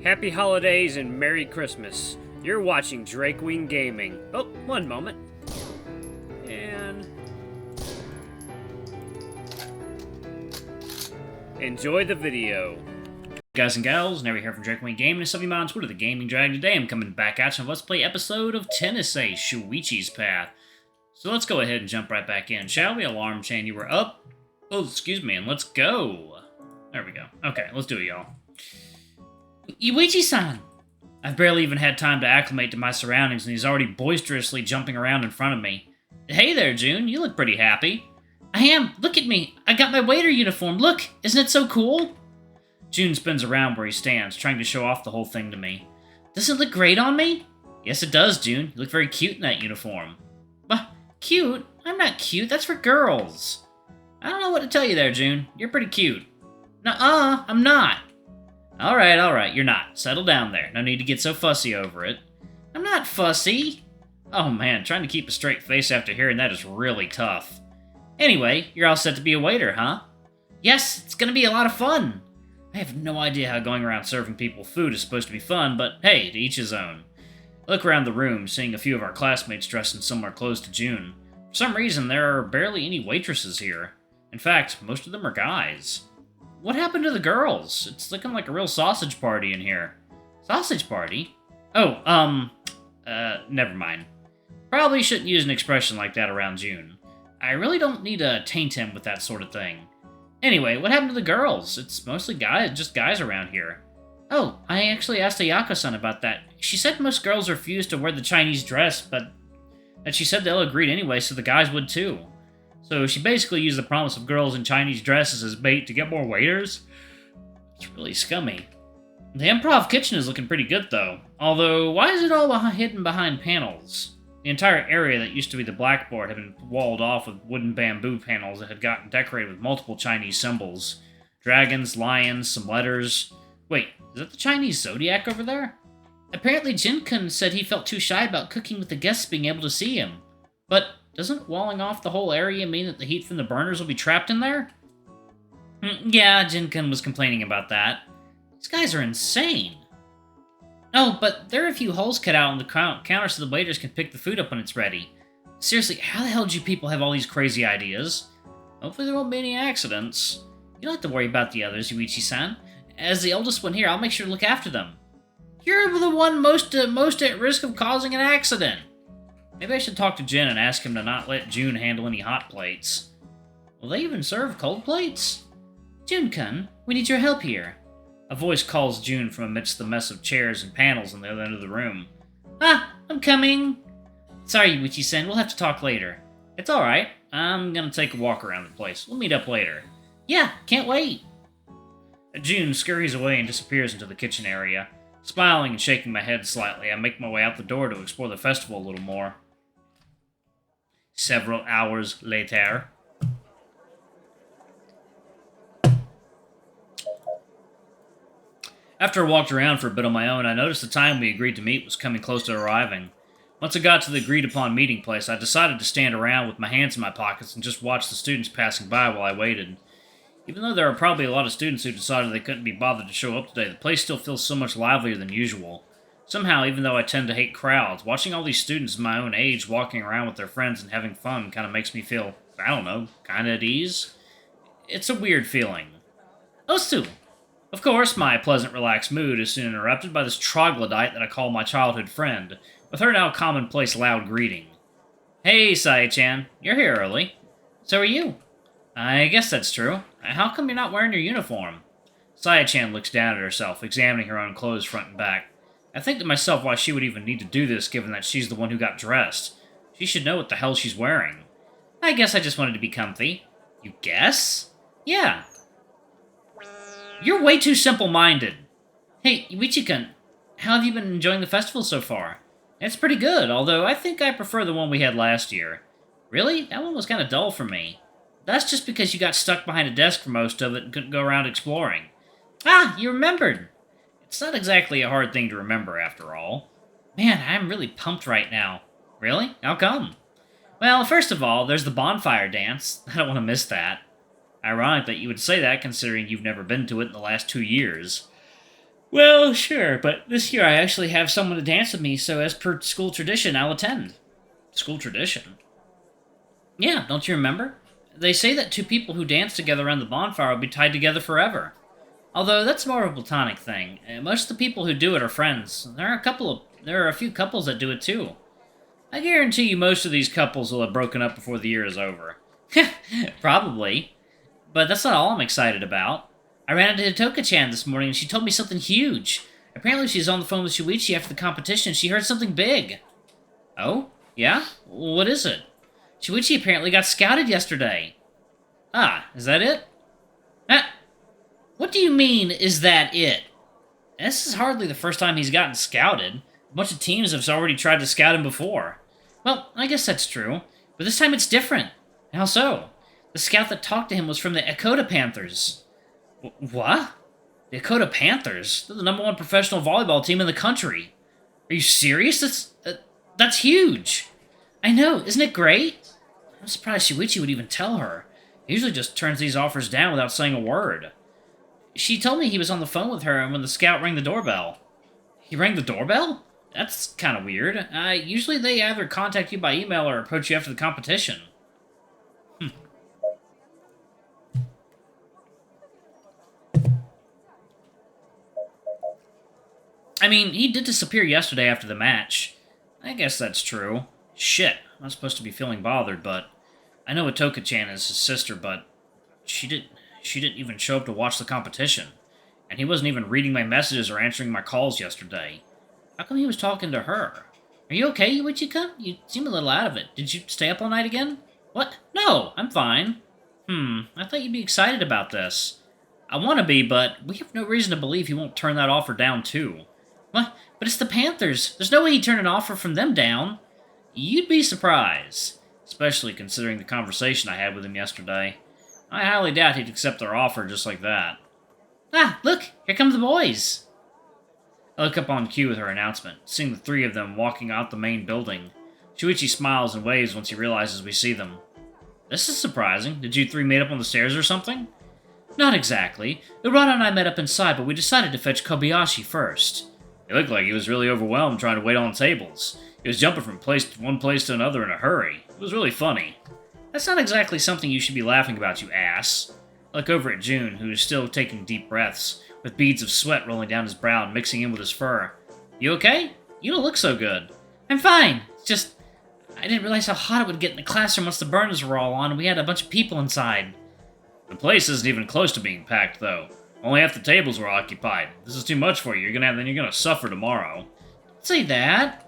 Happy holidays and Merry Christmas. You're watching Drakewing Gaming. Oh, one moment. And enjoy the video. Guys and gals, Never here from Drakewing Gaming, and some of you on Twitter, the Gaming Dragon. Today I'm coming back at you on Let's Play episode of Tennessee, Shuichi's Path. So let's go ahead and jump right back in, shall we? Alarm chain, you were up. Oh, excuse me, and let's go. There we go. Okay, let's do it, y'all. Yuichi-san! I've barely even had time to acclimate to my surroundings, and he's already boisterously jumping around in front of me. Hey there, June. You look pretty happy. I am. Look at me. I got my waiter uniform. Look, isn't it so cool? June spins around where he stands, trying to show off the whole thing to me. Doesn't it look great on me? Yes, it does, June. You look very cute in that uniform. But cute? I'm not cute. That's for girls. I don't know what to tell you there, June. You're pretty cute. Nuh-uh, I'm not. Alright, you're not. Settle down there. No need to get so fussy over it. I'm not fussy. Oh man, trying to keep a straight face after hearing that is really tough. Anyway, you're all set to be a waiter, huh? Yes, it's gonna be a lot of fun. I have no idea how going around serving people food is supposed to be fun, but hey, to each his own. I look around the room, seeing a few of our classmates dressed in similar clothes to June. For some reason, there are barely any waitresses here. In fact, most of them are guys. What happened to the girls? It's looking like a real sausage party in here. Sausage party? Oh, never mind. Probably shouldn't use an expression like that around June. I really don't need to taint him with that sort of thing. Anyway, what happened to the girls? It's mostly just guys around here. Oh, I actually asked Ayako-san about that. She said most girls refuse to wear the Chinese dress, but that she said they'll agree anyway, so the guys would too. So she basically used the promise of girls in Chinese dresses as bait to get more waiters? It's really scummy. The improv kitchen is looking pretty good, though. Although, why is it all hidden behind panels? The entire area that used to be the blackboard had been walled off with wooden bamboo panels that had gotten decorated with multiple Chinese symbols. Dragons, lions, some letters. Wait, is that the Chinese zodiac over there? Apparently Jin-kun said he felt too shy about cooking with the guests being able to see him. But doesn't walling off the whole area mean that the heat from the burners will be trapped in there? Yeah, Jin-kun was complaining about that. These guys are insane. Oh, but there are a few holes cut out on the counter so the waiters can pick the food up when it's ready. Seriously, how the hell do you people have all these crazy ideas? Hopefully there won't be any accidents. You don't have to worry about the others, Yuichi-san. As the oldest one here, I'll make sure to look after them. You're the one most at risk of causing an accident. Maybe I should talk to Jin and ask him to not let June handle any hot plates. Will they even serve cold plates? June-kun, we need your help here. A voice calls June from amidst the mess of chairs and panels on the other end of the room. Ah, I'm coming. Sorry, Yuichi-san, we'll have to talk later. It's alright. I'm gonna take a walk around the place. We'll meet up later. Yeah, can't wait. June scurries away and disappears into the kitchen area. Smiling and shaking my head slightly, I make my way out the door to explore the festival a little more. Several hours later. After I walked around for a bit on my own, I noticed the time we agreed to meet was coming close to arriving. Once I got to the agreed-upon meeting place, I decided to stand around with my hands in my pockets and just watch the students passing by while I waited. Even though there are probably a lot of students who decided they couldn't be bothered to show up today, the place still feels so much livelier than usual. Somehow, even though I tend to hate crowds, watching all these students my own age walking around with their friends and having fun kind of makes me feel, I don't know, kind of at ease. It's a weird feeling. Osu! Of course, my pleasant, relaxed mood is soon interrupted by this troglodyte that I call my childhood friend, with her now commonplace loud greeting. Hey, Sae-chan, you're here early. So are you. I guess that's true. How come you're not wearing your uniform? Sae-chan looks down at herself, examining her own clothes front and back. I think to myself why she would even need to do this, given that she's the one who got dressed. She should know what the hell she's wearing. I guess I just wanted to be comfy. You guess? Yeah. You're way too simple-minded. Hey, Yuichi-kun, how have you been enjoying the festival so far? It's pretty good, although I think I prefer the one we had last year. Really? That one was kind of dull for me. That's just because you got stuck behind a desk for most of it and couldn't go around exploring. Ah, you remembered! It's not exactly a hard thing to remember, after all. Man, I'm really pumped right now. Really? How come? Well, first of all, there's the bonfire dance. I don't want to miss that. Ironic that you would say that, considering you've never been to it in the last 2 years. Well, sure, but this year I actually have someone to dance with me, so as per school tradition, I'll attend. School tradition? Yeah, don't you remember? They say that two people who dance together around the bonfire will be tied together forever. Although that's more of a platonic thing. Most of the people who do it are friends. There are a few couples that do it too. I guarantee you most of these couples will have broken up before the year is over. Probably. But that's not all I'm excited about. I ran into Hitoka-chan this morning and she told me something huge. Apparently she's on the phone with Shuichi after the competition and she heard something big. Oh? Yeah? What is it? Shuichi apparently got scouted yesterday. Ah, is that it? What do you mean, is that it? This is hardly the first time he's gotten scouted. A bunch of teams have already tried to scout him before. Well, I guess that's true. But this time it's different. How so? The scout that talked to him was from the Ekota Panthers. What? The Ekota Panthers? They're the #1 professional volleyball team in the country. Are you serious? That's huge. I know, isn't it great? I'm surprised Shuichi would even tell her. He usually just turns these offers down without saying a word. She told me he was on the phone with her when the scout rang the doorbell. He rang the doorbell? That's kind of weird. Usually they either contact you by email or approach you after the competition. I mean, he did disappear yesterday after the match. I guess that's true. Shit, I'm not supposed to be feeling bothered, but... I know Atoka-chan is his sister, but... She didn't even show up to watch the competition. And he wasn't even reading my messages or answering my calls yesterday. How come he was talking to her? Are you okay, Yuichika? You seem a little out of it. Did you stay up all night again? What? No, I'm fine. I thought you'd be excited about this. I want to be, but we have no reason to believe he won't turn that offer down, too. What? But it's the Panthers. There's no way he'd turn an offer from them down. You'd be surprised. Especially considering the conversation I had with him yesterday. I highly doubt he'd accept their offer just like that. Ah, look! Here come the boys! I look up on cue with her announcement, seeing the three of them walking out the main building. Shuichi smiles and waves once he realizes we see them. This is surprising. Did you three meet up on the stairs or something? Not exactly. Urana and I met up inside, but we decided to fetch Kobayashi first. He looked like he was really overwhelmed trying to wait on tables. He was jumping from one place to another in a hurry. It was really funny. That's not exactly something you should be laughing about, you ass. I look over at June, who is still taking deep breaths, with beads of sweat rolling down his brow and mixing in with his fur. You okay? You don't look so good. I'm fine. It's just... I didn't realize how hot it would get in the classroom once the burners were all on and we had a bunch of people inside. The place isn't even close to being packed, though. Only half the tables were occupied. This is too much for you. You're gonna suffer tomorrow. Don't say that.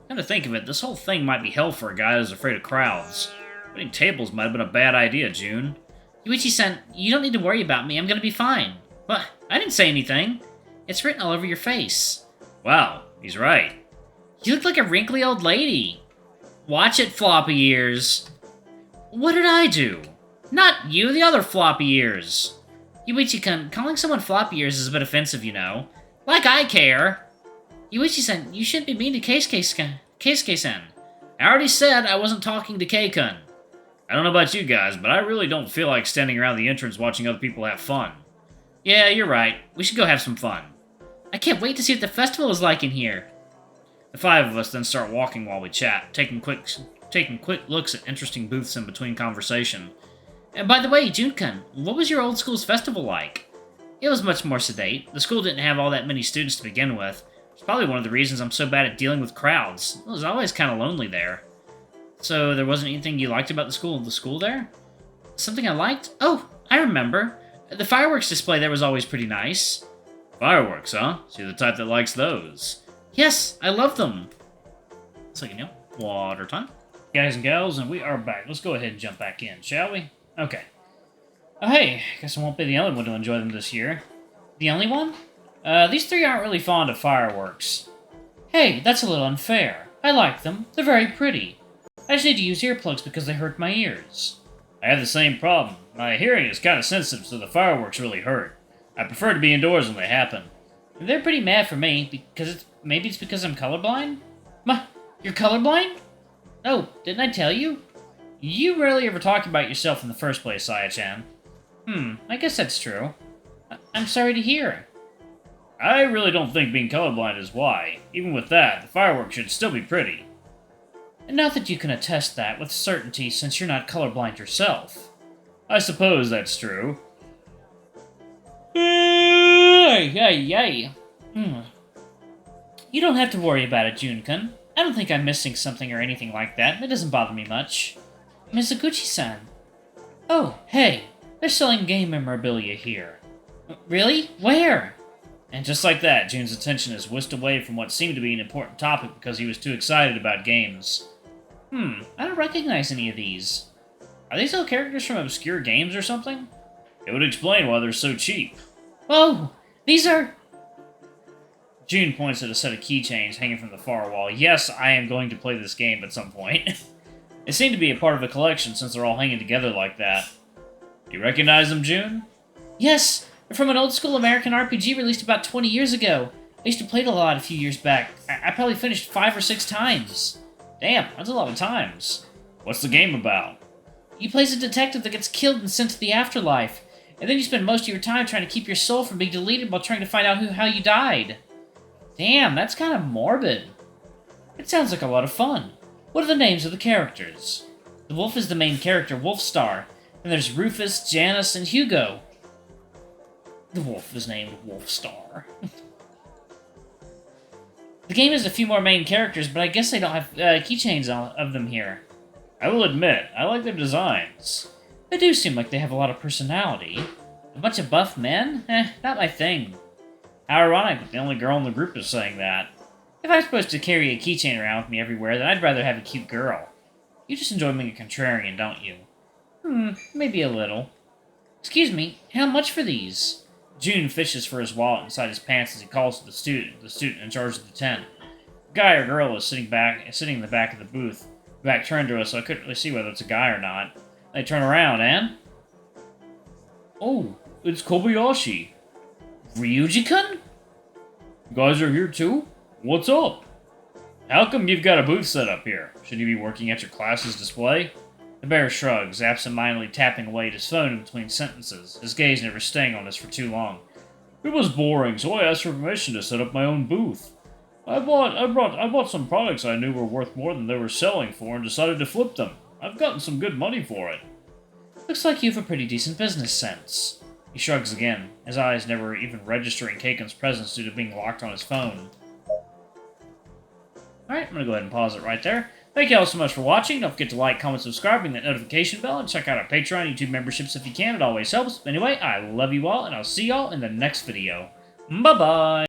Come to think of it, this whole thing might be hell for a guy who's afraid of crowds. Putting tables might have been a bad idea, June. Yuichi-san, you don't need to worry about me. I'm gonna be fine. What? I didn't say anything. It's written all over your face. Wow, he's right. You look like a wrinkly old lady. Watch it, floppy ears. What did I do? Not you, the other floppy ears. Yuichi-kun, calling someone floppy ears is a bit offensive, you know. Like I care. Yuichi-san, you shouldn't be mean to Keisuke-san. I already said I wasn't talking to Kei-kun. I don't know about you guys, but I really don't feel like standing around the entrance watching other people have fun. Yeah, you're right. We should go have some fun. I can't wait to see what the festival is like in here. The five of us then start walking while we chat, taking quick looks at interesting booths in between conversation. And by the way, Jun-kun, what was your old school's festival like? It was much more sedate. The school didn't have all that many students to begin with. It's probably one of the reasons I'm so bad at dealing with crowds. It was always kind of lonely there. So there wasn't anything you liked about the school there? Something I liked? Oh, I remember. The fireworks display there was always pretty nice. Fireworks, huh? So you're the type that likes those. Yes, I love them. So, water time. Guys and gals, and we are back. Let's go ahead and jump back in, shall we? Okay. Oh, hey, guess I won't be the only one to enjoy them this year. The only one? These three aren't really fond of fireworks. Hey, that's a little unfair. I like them. They're very pretty. I just need to use earplugs because they hurt my ears. I have the same problem. My hearing is kind of sensitive, so the fireworks really hurt. I prefer to be indoors when they happen. They're pretty mad for me, because maybe it's because I'm colorblind? You're colorblind? Oh, didn't I tell you? You rarely ever talk about yourself in the first place, Saya-chan. I guess that's true. I'm sorry to hear. I really don't think being colorblind is why. Even with that, the fireworks should still be pretty. And not that you can attest that with certainty since you're not colorblind yourself. I suppose that's true. Yay. You don't have to worry about it, Junkun. I don't think I'm missing something or anything like that. It doesn't bother me much. Mizuguchi-san. Oh, hey. They're selling game memorabilia here. Really? Where? And just like that, Jun's attention is whisked away from what seemed to be an important topic because he was too excited about games. I don't recognize any of these. Are these all characters from obscure games or something? It would explain why they're so cheap. Oh, these are... Jun points at a set of keychains hanging from the far wall. Yes, I am going to play this game at some point. They seem to be a part of a collection since they're all hanging together like that. You recognize them, Jun? Yes, they're from an old-school American RPG released about 20 years ago. I used to play it a lot a few years back. I probably finished 5 or 6 times. Damn, that's a lot of times. What's the game about? You play as a detective that gets killed and sent to the afterlife. And then you spend most of your time trying to keep your soul from being deleted while trying to find out how you died. Damn, that's kind of morbid. It sounds like a lot of fun. What are the names of the characters? The wolf is the main character, Wolfstar. And there's Rufus, Janice, and Hugo. The wolf is named Wolfstar. The game has a few more main characters, but I guess they don't have keychains of them here. I will admit, I like their designs. They do seem like they have a lot of personality. A bunch of buff men? Not my thing. How ironic that the only girl in the group is saying that. If I'm supposed to carry a keychain around with me everywhere, then I'd rather have a cute girl. You just enjoy being a contrarian, don't you? Maybe a little. Excuse me, how much for these? Jun fishes for his wallet inside his pants as he calls to the student in charge of the tent. A guy or girl is sitting in the back of the booth. Back turned to us, so I couldn't really see whether it's a guy or not. They turn around, and... Oh, it's Kobayashi. Ryuji-kun? You guys are here too? What's up? How come you've got a booth set up here? Shouldn't you be working at your class's display? The bear shrugs, absent-mindedly tapping away at his phone in between sentences, his gaze never staying on us for too long. It was boring, so I asked for permission to set up my own booth. I bought some products I knew were worth more than they were selling for and decided to flip them. I've gotten some good money for it. Looks like you have a pretty decent business sense. He shrugs again, his eyes never even registering Keiken's presence due to being locked on his phone. Alright, I'm gonna go ahead and pause it right there. Thank you all so much for watching. Don't forget to like, comment, subscribe, ring that notification bell, and check out our Patreon, YouTube memberships if you can. It always helps. Anyway, I love you all, and I'll see y'all in the next video. Bye-bye!